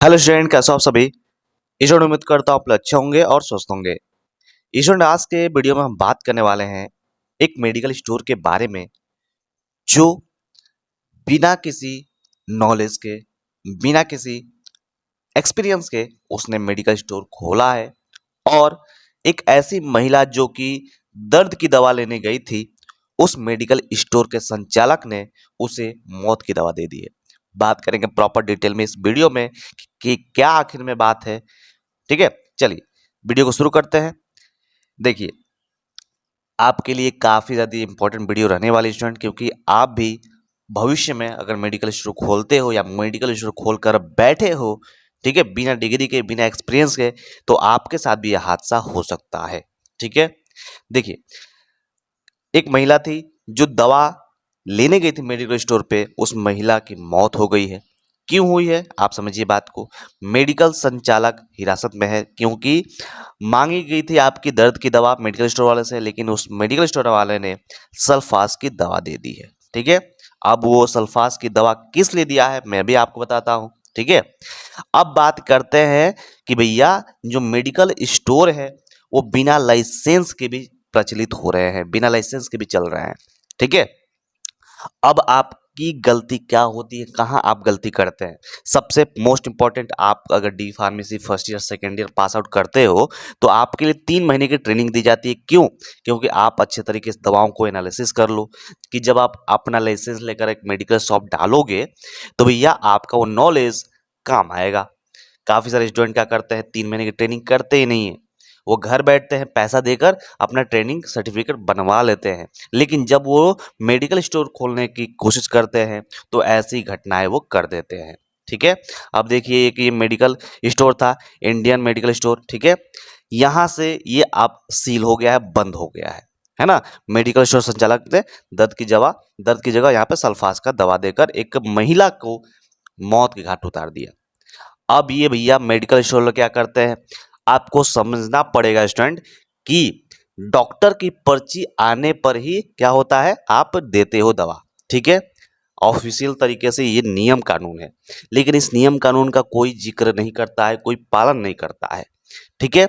Hello student, कैसे हो आप सभी। स्टूडेंट, उम्मीद करता हूँ आप लोग अच्छे होंगे और स्वस्थ होंगे। स्टूडेंट, आज के वीडियो में हम बात करने वाले हैं एक मेडिकल स्टोर के बारे में जो बिना किसी नॉलेज के, बिना किसी एक्सपीरियंस के उसने मेडिकल स्टोर खोला है। और एक ऐसी महिला जो कि दर्द की दवा लेने गई थी, उस मेडिकल स्टोर के संचालक ने उसे मौत की दवा दे दी है। बात करेंगे प्रॉपर डिटेल में इस वीडियो में कि क्या आखिर में बात है। ठीक है, चलिए वीडियो को शुरू करते हैं। देखिए, आपके लिए काफ़ी ज़्यादा इंपॉर्टेंट वीडियो रहने वाली स्टूडेंट, क्योंकि आप भी भविष्य में अगर मेडिकल स्टोर खोलते हो या मेडिकल स्टोर खोल कर बैठे हो, ठीक है, बिना डिग्री के, बिना एक्सपीरियंस के, तो आपके साथ भी यह हादसा हो सकता है। ठीक है, देखिए, एक महिला थी जो दवा लेने गई थी मेडिकल स्टोर पे, उस महिला की मौत हो गई है। क्यों हुई है आप समझिए बात को। मेडिकल संचालक हिरासत में है क्योंकि मांगी गई थी आपकी दर्द की दवा मेडिकल स्टोर वाले से, लेकिन उस मेडिकल स्टोर वाले ने सल्फास की दवा दे दी है। ठीक है, अब वो सल्फास की दवा किस लिए दिया है मैं भी आपको बताता हूँ। ठीक है, अब बात करते हैं कि भैया जो मेडिकल स्टोर है वो बिना लाइसेंस के भी प्रचलित हो रहे हैं, बिना लाइसेंस के भी चल रहे हैं। ठीक है, अब आपकी गलती क्या होती है, कहाँ आप गलती करते हैं। सबसे मोस्ट इंपॉर्टेंट, आप अगर D pharmacy first year second year pass out करते हो तो आपके लिए 3 महीने की ट्रेनिंग दी जाती है। क्यों? क्योंकि आप अच्छे तरीके से दवाओं को एनालिसिस कर लो कि जब आप अपना लाइसेंस लेकर एक मेडिकल शॉप डालोगे तो भैया आपका वो नॉलेज काम आएगा। काफ़ी सारे स्टूडेंट क्या करते हैं, 3 महीने की ट्रेनिंग करते ही नहीं है, वो घर बैठते हैं, पैसा देकर अपना ट्रेनिंग सर्टिफिकेट बनवा लेते हैं, लेकिन जब वो मेडिकल स्टोर खोलने की कोशिश करते हैं तो ऐसी घटनाएं वो कर देते हैं। ठीक है, अब देखिए कि ये मेडिकल स्टोर था, इंडियन मेडिकल स्टोर। ठीक है, यहाँ से ये अब सील हो गया है, बंद हो गया है ना। मेडिकल स्टोर संचालक ने दर्द की जगह यहाँ पे सल्फास का दवा देकर एक महिला को मौत के घाट उतार दिया। अब ये भैया मेडिकल स्टोर वाले क्या करते हैं, आपको समझना पड़ेगा स्टूडेंट कि डॉक्टर की पर्ची आने पर ही क्या होता है, आप देते हो दवा। ठीक है, ऑफिशियल तरीके से ये नियम कानून है, लेकिन इस नियम कानून का कोई जिक्र नहीं करता है, कोई पालन नहीं करता है। ठीक है,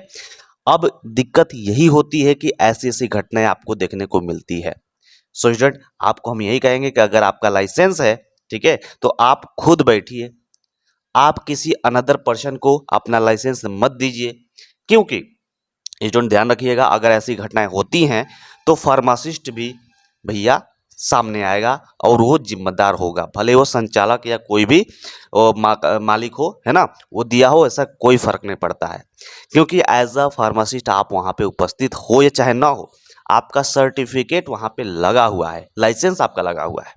अब दिक्कत यही होती है कि ऐसी ऐसी घटनाएं आपको देखने को मिलती है। सो स्टूडेंट, आपको हम यही कहेंगे कि अगर आपका लाइसेंस है, ठीक है, तो आप खुद बैठिए, आप किसी अनदर पर्सन को अपना लाइसेंस मत दीजिए। क्योंकि स्टूडेंट ध्यान रखिएगा, अगर ऐसी घटनाएं होती हैं तो फार्मासिस्ट भी भैया सामने आएगा और वो जिम्मेदार होगा, भले वो संचालक या कोई भी मालिक हो, है ना, वो दिया हो, ऐसा कोई फर्क नहीं पड़ता है। क्योंकि एज अ फार्मासिस्ट आप वहाँ पे उपस्थित हो या चाहे ना हो, आपका सर्टिफिकेट वहाँ पे लगा हुआ है, लाइसेंस आपका लगा हुआ है।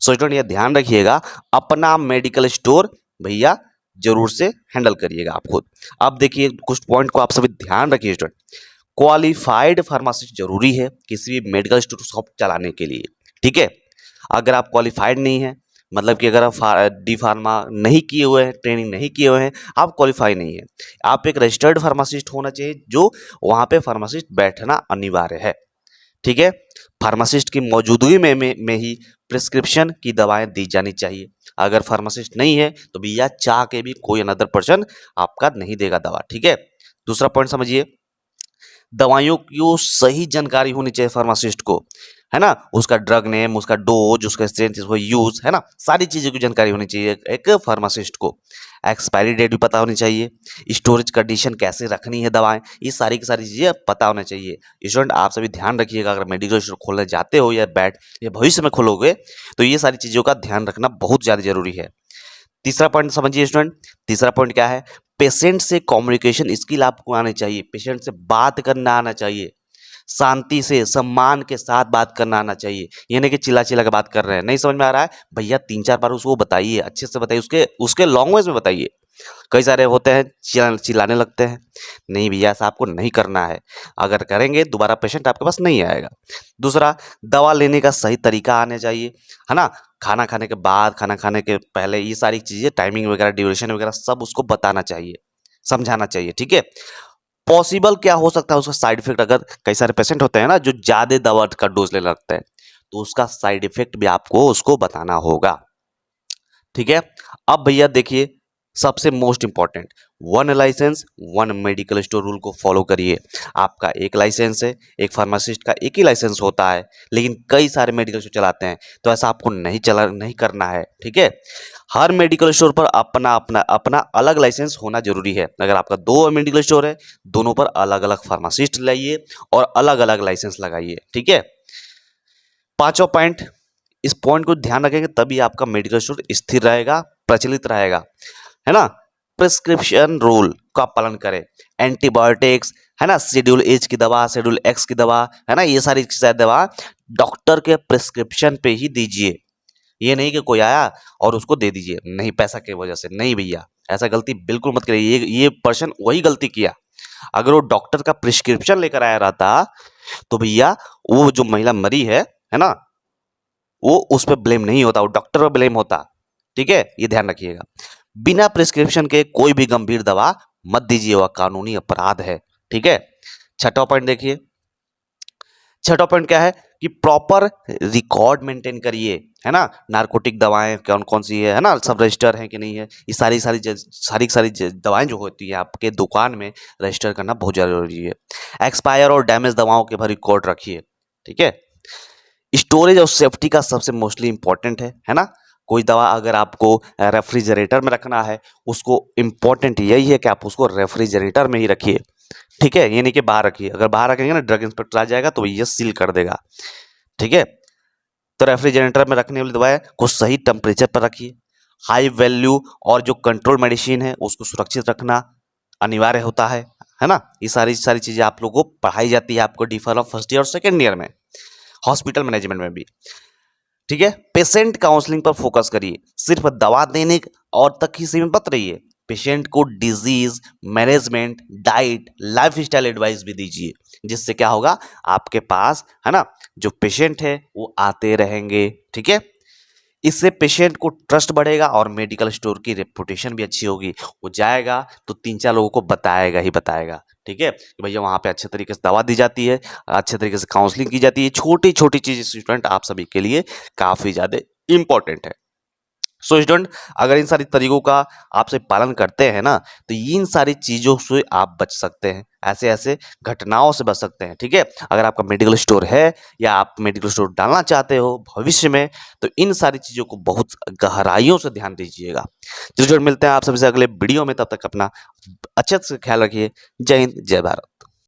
सो स्टूडेंट ये ध्यान रखिएगा, अपना मेडिकल स्टोर भैया जरूर से हैंडल करिएगा आप खुद। अब देखिए कुछ पॉइंट को आप सभी ध्यान रखिए स्टूडेंट। क्वालिफाइड फार्मासिस्ट जरूरी है किसी भी मेडिकल स्टोर शॉप चलाने के लिए। ठीक है, अगर आप क्वालिफाइड नहीं है, मतलब कि अगर आप डी फार्मा नहीं किए हुए हैं, ट्रेनिंग नहीं किए हुए हैं, आप क्वालिफाई नहीं है, आप एक रजिस्टर्ड फार्मासिस्ट होना चाहिए, जो वहाँ पे फार्मासिस्ट बैठना अनिवार्य है। ठीक है, फार्मासिस्ट की मौजूदगी में ही प्रिस्क्रिप्शन की दवाएं दी जानी चाहिए। अगर फार्मासिस्ट नहीं है तो भैया चाह के भी कोई अनदर पर्सन आपका नहीं देगा दवा। ठीक है, दूसरा पॉइंट समझिए, दवाइयों की वो सही जानकारी होनी चाहिए फार्मासिस्ट को, है ना, उसका ड्रग नेम, उसका डोज, उसका स्ट्रेंथ, उसका यूज, है ना, सारी चीज़ों की जानकारी होनी चाहिए एक फार्मासिस्ट को। एक्सपायरी डेट भी पता होनी चाहिए, स्टोरेज कंडीशन कैसे रखनी है दवाएं, ये सारी की सारी चीज़ें पता होना चाहिए। स्टूडेंट आप सभी ध्यान रखिएगा, अगर मेडिकल स्टोर खोलने जाते हो या भविष्य में खोलोगे तो ये सारी चीज़ों का ध्यान रखना बहुत ज़्यादा जरूरी है। तीसरा पॉइंट समझिए स्टूडेंट, तीसरा पॉइंट क्या है, पेशेंट से कम्युनिकेशन स्किल आपको आनी चाहिए, पेशेंट से बात करना आना चाहिए, शांति से सम्मान के साथ बात करना आना चाहिए। ये नहीं कि चिल्ला चिल्ला के बात कर रहे हैं, नहीं समझ में आ रहा है भैया 3-4 बार उसको बताइए, अच्छे से बताइए, उसके उसके लैंग्वेज में बताइए। कई सारे होते हैं चिल्लाने लगते हैं, नहीं भैया ऐसा आपको नहीं करना है, अगर करेंगे दोबारा पेशेंट आपके पास नहीं आएगा। दूसरा, दवा लेने का सही तरीका आना चाहिए, है ना, खाना खाने के बाद, खाना खाने के पहले, ये सारी चीज़ें टाइमिंग वगैरह, ड्यूरेशन वगैरह सब उसको बताना चाहिए, समझाना चाहिए। ठीक है, पॉसिबल क्या हो सकता है उसका साइड इफेक्ट, अगर कई सारे पेशेंट होते हैं ना जो ज़्यादा दवा का डोज लेने लगते हैं, तो उसका साइड इफेक्ट भी आपको उसको बताना होगा। ठीक है, अब भैया देखिए, सबसे most important, one licence one medical store rule को फॉलो करिए। आपका एक लाइसेंस है, एक फार्मासिस्ट का एक ही लाइसेंस होता है, लेकिन कई सारे मेडिकल स्टोर चलाते हैं, तो ऐसा आपको नहीं करना है। ठीक है, हर मेडिकल स्टोर पर अपना अपना अपना अलग लाइसेंस होना जरूरी है। अगर आपका दो मेडिकल स्टोर है, दोनों पर अलग अलग फार्मासिस्ट लाइए और अलग अलग लाइसेंस लगाइए। ठीक है, पांचवा पॉइंट, इस पॉइंट को ध्यान रखेंगे तभी आपका मेडिकल स्टोर स्थिर रहेगा, प्रचलित रहेगा, है ना। प्रिस्क्रिप्शन रूल का पालन करें। एंटीबायोटिक्स, है ना, शेड्यूल एच की दवा, शेड्यूल एक्स की दवा, है ना, ये सारी दवा डॉक्टर के प्रिस्क्रिप्शन पे ही दीजिए। ये नहीं कि कोई आया और उसको दे दीजिए, नहीं, पैसा की वजह से नहीं भैया, ऐसा गलती बिल्कुल मत करिए। ये पर्सन वही गलती किया। अगर वो डॉक्टर का प्रिस्क्रिप्शन लेकर आया रहता तो भैया वो जो महिला मरी है ना, वो उस पर ब्लेम नहीं होता, वो डॉक्टर पर ब्लेम होता। ठीक है, ये ध्यान रखिएगा। बिना प्रिस्क्रिप्शन के कोई भी गंभीर दवा मत दीजिए, वह कानूनी अपराध है। ठीक है, छठा पॉइंट देखिए। छठा पॉइंट क्या है कि प्रॉपर रिकॉर्ड मेंटेन करिए, है ना। नारकोटिक दवाएं कौन कौन सी है ना, सब रजिस्टर है कि नहीं है, ये सारी दवाएं जो होती है आपके दुकान में रजिस्टर करना बहुत जरूरी है। एक्सपायर और डैमेज दवाओं के भी रिकॉर्ड रखिए। ठीक है, स्टोरेज और सेफ्टी का सबसे मोस्टली इंपॉर्टेंट है ना। कोई दवा अगर आपको रेफ्रिजरेटर में रखना है, उसको इंपॉर्टेंट यही है कि आप उसको रेफ्रिजरेटर में ही रखिए। ठीक है, ये नहीं कि बाहर रखिए, अगर बाहर रखेंगे ना ड्रग इंस्पेक्टर आ जाएगा तो ये सील कर देगा। ठीक है, तो रेफ्रिजरेटर में रखने वाली दवाएं को सही टेम्परेचर पर रखिए। हाई वैल्यू और जो कंट्रोल मेडिसिन है उसको सुरक्षित रखना अनिवार्य होता है ना। ये सारी सारी चीजें आप लोगों को पढ़ाई जाती है आपको डी फार्मा फर्स्ट ईयर और सेकेंड ईयर में, हॉस्पिटल मैनेजमेंट में भी। ठीक है, पेशेंट काउंसलिंग पर फोकस करिए, सिर्फ दवा देने और तक ही सीमित मत रहिए। पेशेंट को disease management, diet, life style advice भी दीजिए, जिससे क्या होगा आपके पास, है ना, जो पेशेंट है वो आते रहेंगे। ठीक है, इससे पेशेंट को ट्रस्ट बढ़ेगा और मेडिकल स्टोर की रेपुटेशन भी अच्छी होगी। वो जाएगा तो तीन चार लोगों को बताएगा ही बताएगा। ठीक है, कि भैया वहाँ पे अच्छे तरीके से दवा दी जाती है, अच्छे तरीके से काउंसलिंग की जाती है। छोटी छोटी चीज स्टूडेंट आप सभी के लिए काफी ज्यादा इंपॉर्टेंट है। सो स्टूडेंट, अगर इन सारी तरीकों का आपसे पालन करते हैं ना, तो इन सारी चीजों से आप बच सकते हैं, ऐसे ऐसे घटनाओं से बच सकते हैं। ठीक है, अगर आपका मेडिकल स्टोर है या आप मेडिकल स्टोर डालना चाहते हो भविष्य में, तो इन सारी चीजों को बहुत गहराइयों से ध्यान दीजिएगा। तो स्टूडेंट, मिलते हैं आप सभी से अगले वीडियो में, तब तक अपना अच्छे से ख्याल रखिए। जय हिंद, जय भारत।